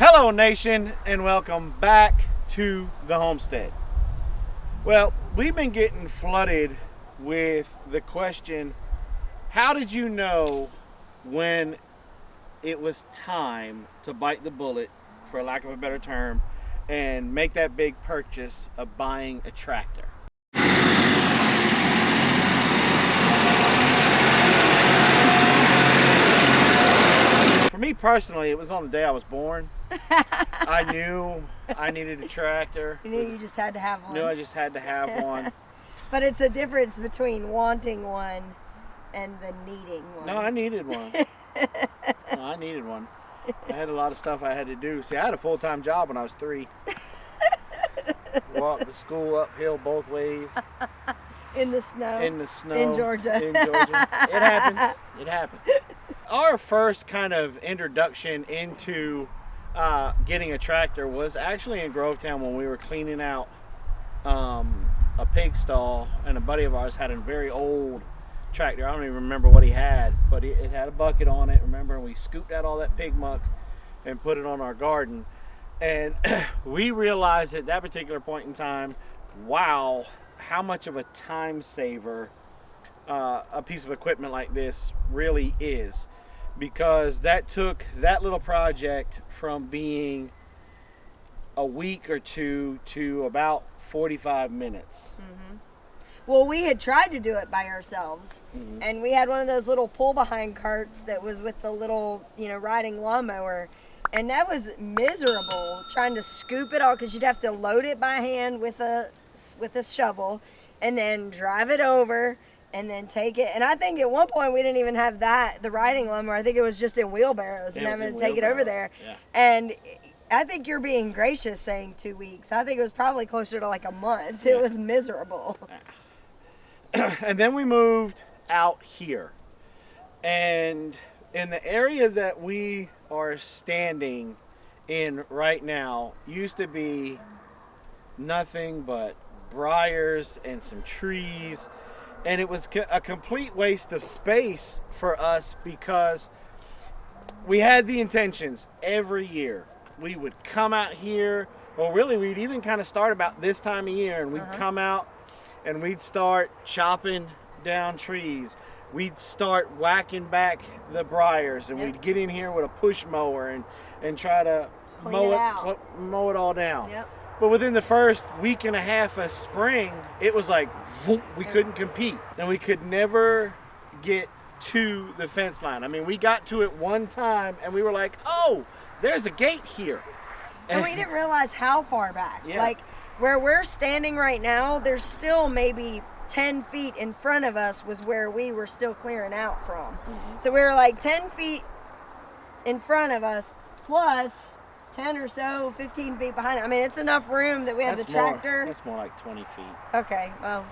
Hello nation, and welcome back to the Homestead. Well, we've been getting flooded with the question, how did you know when it was time to bite the bullet, for lack of a better term, and make that big purchase of buying a tractor? For me personally, it was on the day I was born. I knew I needed a tractor. You knew you just had to have one. Knew I just had to have one. But it's a difference between wanting one and the needing one. No, I needed one. I needed one. I had a lot of stuff I had to do. See, I had a full-time job when I was 3. Walked to school uphill both ways. In the snow. In the snow. In Georgia. In Georgia. It happens. It happens. Our first kind of introduction into getting a tractor was actually in Grovetown when we were cleaning out a pig stall, and a buddy of ours had a very old tractor. I don't even remember what he had, but it had a bucket on it, remember, and we scooped out all that pig muck and put it on our garden. And we realized at that particular point in time, wow, how much of a time saver a piece of equipment like this really is, because that took that little project from being a week or two to about 45 minutes. Mm-hmm. Well, we had tried to do it by ourselves, mm-hmm. and we had one of those little pull-behind carts that was with the little, riding lawnmower, and that was miserable trying to scoop it all, because you'd have to load it by hand with a shovel, and then drive it over, and then take it. And I think at one point we didn't even have the riding lawnmower. I think it was just in wheelbarrows, and having to take it over there. Yeah. And I think you're being gracious saying 2 weeks. I think it was probably closer to like a month. Yeah. It was miserable. And then we moved out here. And in the area that we are standing in right now used to be nothing but briars and some trees. And it was a complete waste of space for us, because we had the intentions every year. We would come out here, well, really, we'd even kind of start about this time of year, and we'd come out and we'd start chopping down trees. We'd start whacking back the briars, and we'd get in here with a push mower and try to mow it all down. Yep. But within the first week and a half of spring, it was like, we couldn't compete. And we could never get to the fence line. I mean, we got to it one time, and we were like, oh, there's a gate here. And we didn't realize how far back. Yeah. Like, where we're standing right now, there's still maybe 10 feet in front of us was where we were still clearing out from. Mm-hmm. So we were like 10 feet in front of us, plus 10 or so, 15 feet behind it. I mean, it's enough room that we have the tractor. That's more like 20 feet. Okay, well,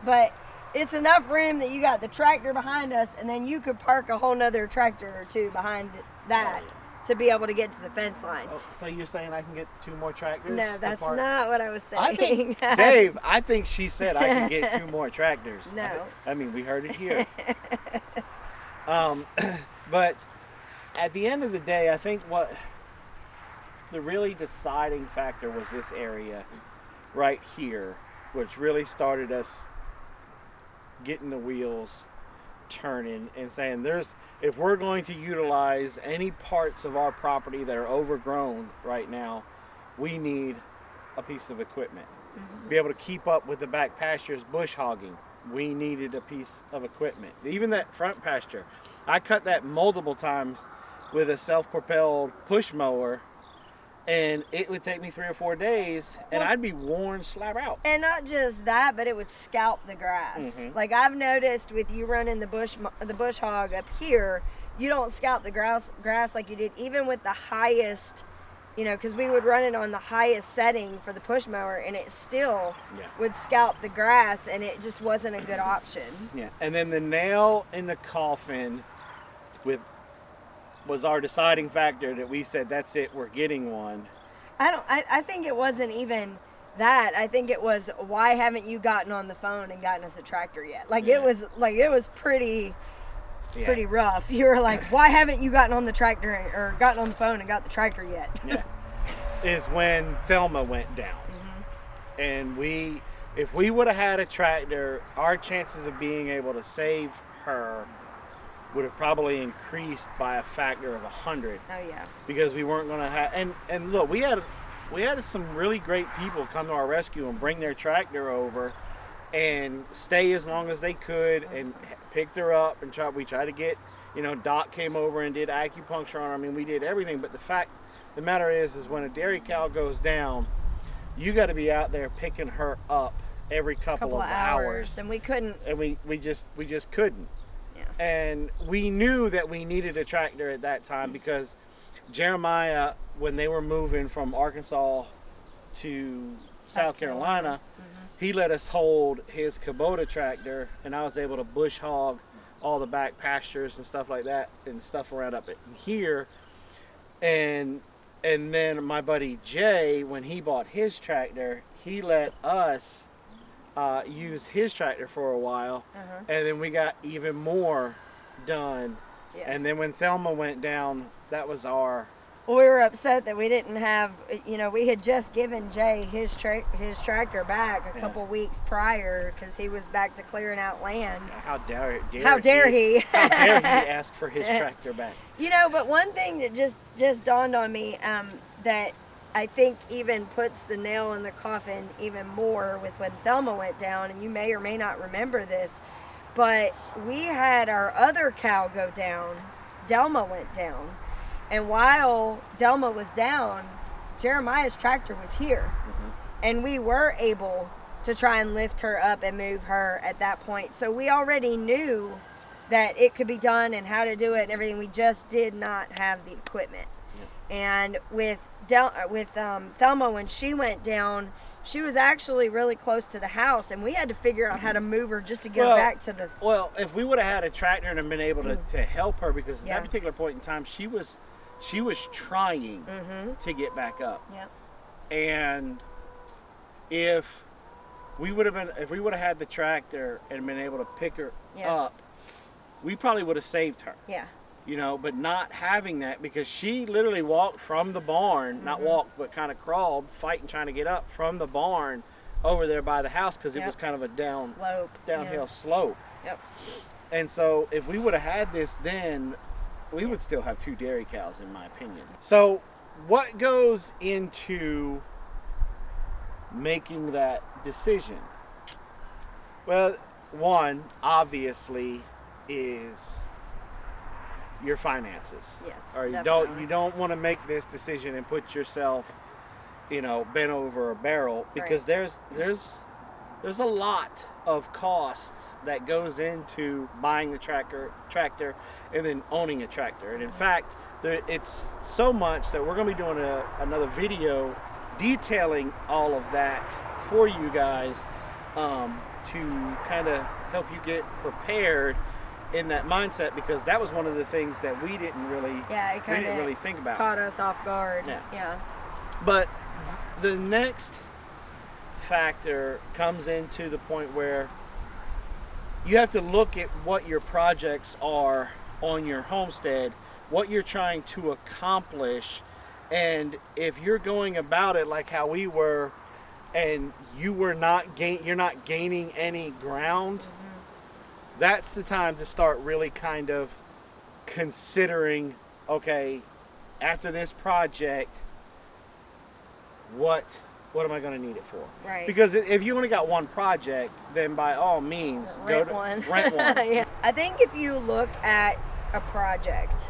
But it's enough room that you got the tractor behind us, and then you could park a whole nother tractor or two behind that to be able to get to the fence line. Oh, so you're saying I can get 2 more tractors? No, that's not what I was saying. I think, Dave, I think she said I can get 2 more tractors. No. I mean, we heard it here. But at the end of the day, I think what the really deciding factor was this area right here, which really started us getting the wheels turning and saying, if we're going to utilize any parts of our property that are overgrown right now, we need a piece of equipment. Mm-hmm. Be able to keep up with the back pastures bush hogging, we needed a piece of equipment. Even that front pasture, I cut that multiple times with a self-propelled push mower, and it would take me 3 or 4 days, and I'd be worn slap out. And not just that, but it would scalp the grass. Mm-hmm. Like I've noticed with you running the bush hog up here, you don't scalp the grass like you did even with the highest, because we would run it on the highest setting for the push mower, and it still would scalp the grass, and it just wasn't a good option. Yeah, and then the nail in the coffin was our deciding factor that we said, that's it, we're getting one. I think it wasn't even that. I think it was, why haven't you gotten on the phone and gotten us a tractor yet? It was pretty pretty rough. You were like, why haven't you gotten on the tractor or gotten on the phone and got the tractor yet? Yeah. Is when Thelma went down. And if we would have had a tractor, our chances of being able to save her would have probably increased by a factor of 100. Oh yeah. Because we weren't going to have, and look, we had some really great people come to our rescue and bring their tractor over and stay as long as they could and picked her up and we tried to get, Doc came over and did acupuncture on her. I mean, we did everything, but the matter is when a dairy cow goes down, you got to be out there picking her up every couple of hours. And we couldn't. And we just couldn't. Yeah. And we knew that we needed a tractor at that time because Jeremiah, when they were moving from Arkansas to South Carolina, he let us hold his Kubota tractor, and I was able to bush hog all the back pastures and stuff like that and stuff around up in here. And then my buddy Jay, when he bought his tractor, he let us use his tractor for a while, and then we got even more done. Yeah. And then when Thelma went down, that was our... Well, we were upset that we didn't have, we had just given Jay his tractor back a couple weeks prior because he was back to clearing out land. How dare he? How dare he ask for his tractor back? But one thing that just dawned on me that I think even puts the nail in the coffin even more with when Thelma went down, and you may or may not remember this, but we had our other cow go down. Thelma went down. And while Thelma was down, Jeremiah's tractor was here. And we were able to try and lift her up and move her at that point. So we already knew that it could be done and how to do it and everything. We just did not have the equipment. Yeah. And with Thelma, when she went down, she was actually really close to the house, and we had to figure out how to move her just to get her back to the... Well, if we would have had a tractor and been able to help her, because at that particular point in time, she was trying to get back up. Yeah. And if we would have had the tractor and been able to pick her up, we probably would have saved her. Yeah. But not having that, because she literally walked from the barn, not walked, but kind of crawled, fighting, trying to get up from the barn over there by the house, because it was kind of a downhill slope. Yep. And so if we would have had this then, we would still have 2 dairy cows, in my opinion. So what goes into making that decision? Well, one, obviously, is your finances. Yes. Or you don't want to make this decision and put yourself, bent over a barrel, because there's a lot of costs that goes into buying the tractor and then owning a tractor. And in fact, it's so much that we're going to be doing another video detailing all of that for you guys, to kind of help you get prepared in that mindset, because that was one of the things that we didn't really think about. Caught us off guard. Yeah. But the next factor comes into the point where you have to look at what your projects are on your homestead, what you're trying to accomplish, and if you're going about it like how we were, and you're not gaining any ground, that's the time to start really kind of considering, okay, after this project, what am I going to need it for? Right. Because if you only got one project, then by all means, rent one. Yeah. I think if you look at a project,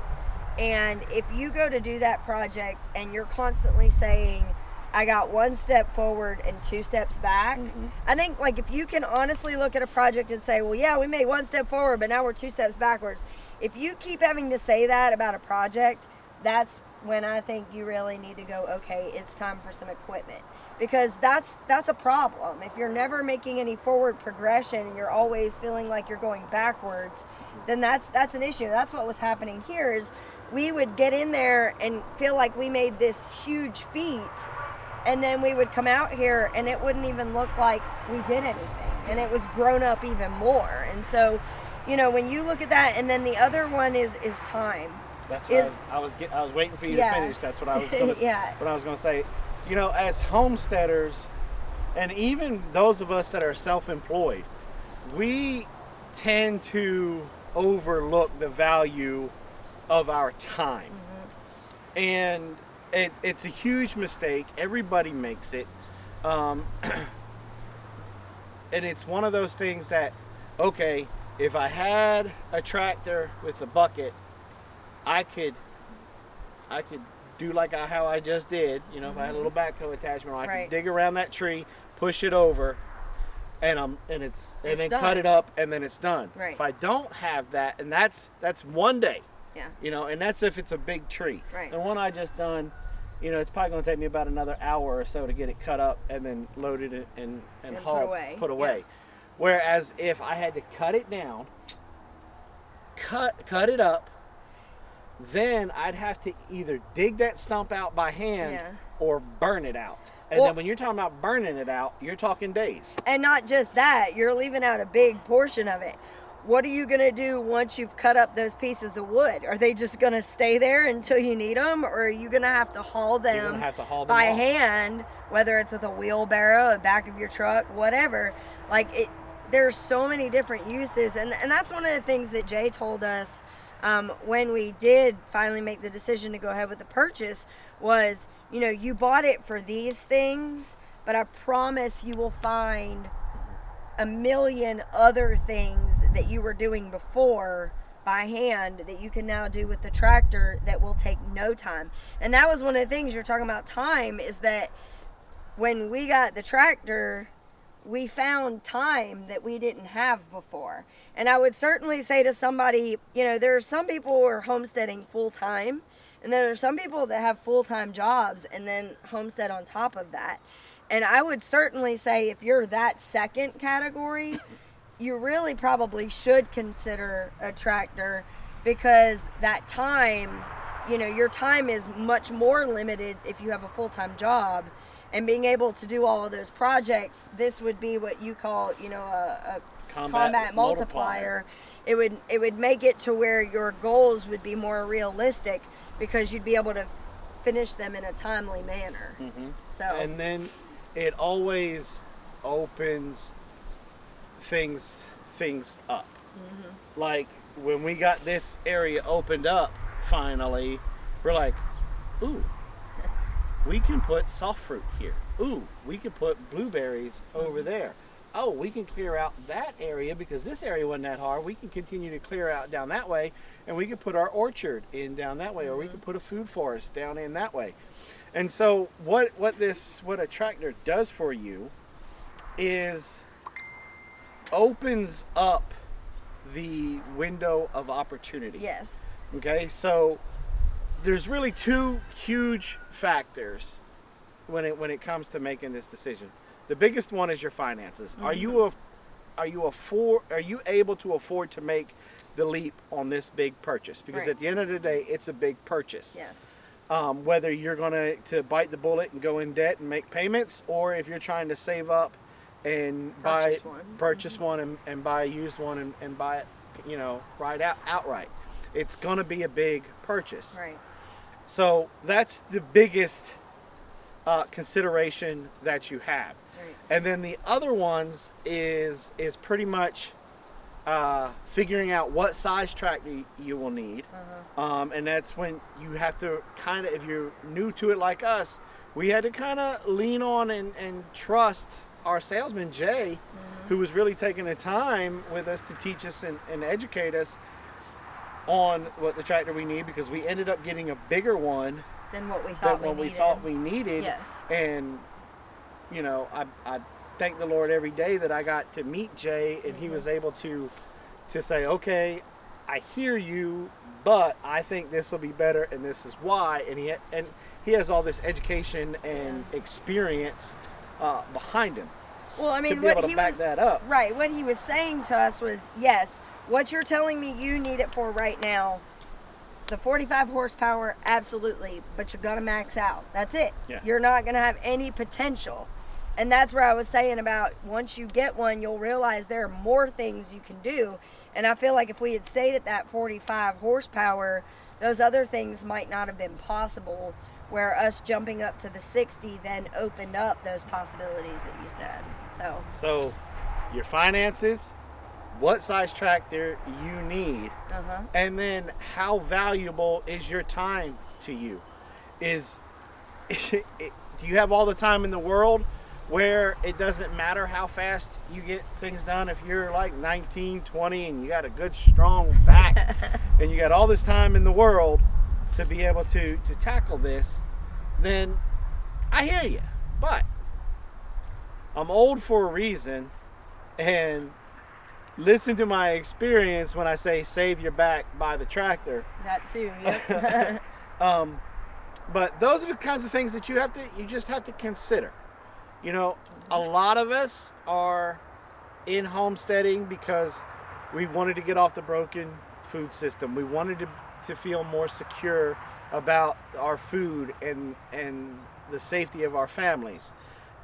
and if you go to do that project and you're constantly saying, I got 1 step forward and 2 steps back. I think, like, if you can honestly look at a project and say, well, yeah, we made 1 step forward, but now we're 2 steps backwards. If you keep having to say that about a project, that's when I think you really need to go, okay, it's time for some equipment. Because that's a problem. If you're never making any forward progression and you're always feeling like you're going backwards, then that's an issue. That's what was happening here, is we would get in there and feel like we made this huge feat, and then we would come out here and it wouldn't even look like we did anything, and it was grown up even more. And so you know, when you look at that, and then the other one is time. That's what I was waiting for you to finish. That's what I was going to what I was going to say. You know, as homesteaders, and even those of us that are self-employed, we tend to overlook the value of our time. And it's a huge mistake. Everybody makes it. And it's one of those things that, okay, if I had a tractor with a bucket, I could do like how I just did. You know, if I had a little backhoe attachment, I could dig around that tree, push it over, and then cut it up, and then it's done. Right. If I don't have that, and that's one day. Yeah. You know, and that's if it's a big tree. Right. The one I just done, you know, it's probably going to take me about another hour or so to get it cut up and then loaded and hauled, put away. Yeah. Whereas if I had to cut it down, cut it up, then I'd have to either dig that stump out by hand or burn it out. And then when you're talking about burning it out, you're talking days. And not just that, you're leaving out a big portion of it. What are you going to do once you've cut up those pieces of wood? Are they just going to stay there until you need them? Or are you going to have to haul them by hand, whether it's with a wheelbarrow, the back of your truck, whatever? Like, there's so many different uses. And that's one of the things that Jay told us when we did finally make the decision to go ahead with the purchase was, you know, you bought it for these things, but I promise you will find a million other things that you were doing before by hand that you can now do with the tractor that will take no time. And that was one of the things you're talking about, time, is that when we got the tractor, we found time that we didn't have before. And I would certainly say to somebody, you know, there are some people who are homesteading full time, and then there are some people that have full-time jobs and then homestead on top of that. And I would certainly say if you're that second category, you really probably should consider a tractor, because that time, you know, your time is much more limited if you have a full-time job. And being able to do all of those projects, this would be what you call, you know, a combat multiplier. It would make it to where your goals would be more realistic, because you'd be able to finish them in a timely manner. So. And then it always opens things up. Like when we got this area opened up finally, we're like, ooh, we can put soft fruit here. Ooh, we can put blueberries over there. Oh, we can clear out that area because this area wasn't that hard. We can continue to clear out down that way, and we can put our orchard in down that way, or we can put a food forest down in that way. And so what a tractor does for you is opens up the window of opportunity. Yes. Okay, so there's really two huge factors when it comes to making this decision. The biggest one is your finances. Are you able to afford to make the leap on this big purchase? Because at the end of the day, it's a big purchase. Yes. Whether you're going to bite the bullet and go in debt and make payments, or if you're trying to save up and purchase one and buy a used one and buy it, you know, outright. It's going to be a big purchase. Right. So that's the biggest consideration that you have. Right. And then the other ones is pretty much figuring out what size tractor you will need. And that's when you have to kind of, if you're new to it like us, we had to kind of lean on and trust our salesman, Jay, who was really taking the time with us to teach us and educate us on what the tractor we need, because we ended up getting a bigger one than what we thought we needed. Yes. And, you know, I thank the Lord every day that I got to meet Jay, and he was able to say, okay, I hear you, but I think this will be better, and this is why. And he has all this education and experience behind him. Well, I mean, to be able to back that up. Right. What he was saying to us was, yes, what you're telling me you need it for right now, the 45 horsepower, absolutely, but you're going to max out. That's it. Yeah. You're not going to have any potential. And that's where I was saying about once you get one, you'll realize there are more things you can do. And I feel like if we had stayed at that 45 horsepower, those other things might not have been possible, where us jumping up to the 60 then opened up those possibilities that you said. So your finances, what size tractor you need, and then how valuable is your time to you? Do you have all the time in the world where it doesn't matter how fast you get things done? If you're like 19, 20 and you got a good strong back and you got all this time in the world to be able to tackle this, then I hear you. But I'm old for a reason, and listen to my experience when I say save your back, buy the tractor. That too, yep. But those are the kinds of things that you just have to consider. You know, a lot of us are in homesteading because we wanted to get off the broken food system. We wanted to feel more secure about our food and the safety of our families.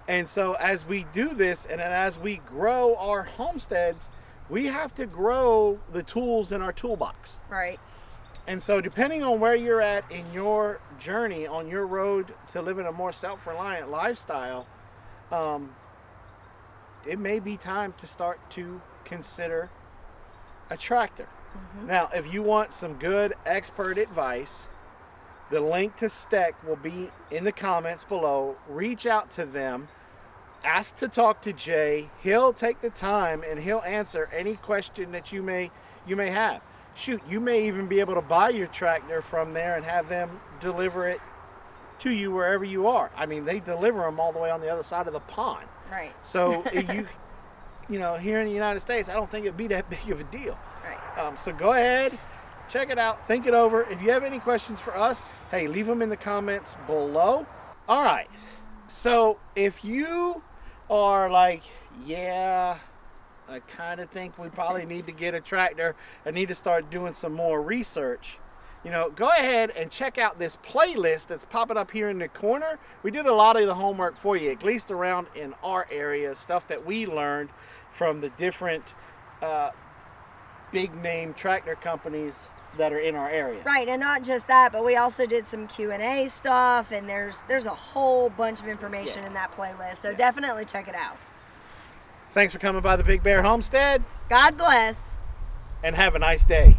And so as we do this and as we grow our homesteads, we have to grow the tools in our toolbox. Right. And so depending on where you're at in your journey on your road to living a more self-reliant lifestyle, it may be time to start to consider a tractor. Now, if you want some good expert advice, the link to Steck will be in the comments below. Reach out to them. Ask to talk to Jay. He'll take the time and he'll answer any question that you may have. Shoot, you may even be able to buy your tractor from there and have them deliver it to you wherever you are. I mean, they deliver them all the way on the other side of the pond. Right. So you know, here in the United States, I don't think it'd be that big of a deal. Right. So go ahead, check it out, think it over. If you have any questions for us, hey, leave them in the comments below. All right. So if you are like, yeah, I kind of think we probably need to get a tractor. I need to start doing some more research. You know, go ahead and check out this playlist that's popping up here in the corner. We did a lot of the homework for you, at least around in our area, stuff that we learned from the different big name tractor companies that are in our area. Right, and not just that, but we also did some Q&A stuff, and there's a whole bunch of information in that playlist, so definitely check it out. Thanks for coming by the Big Bear Homestead. God bless. And have a nice day.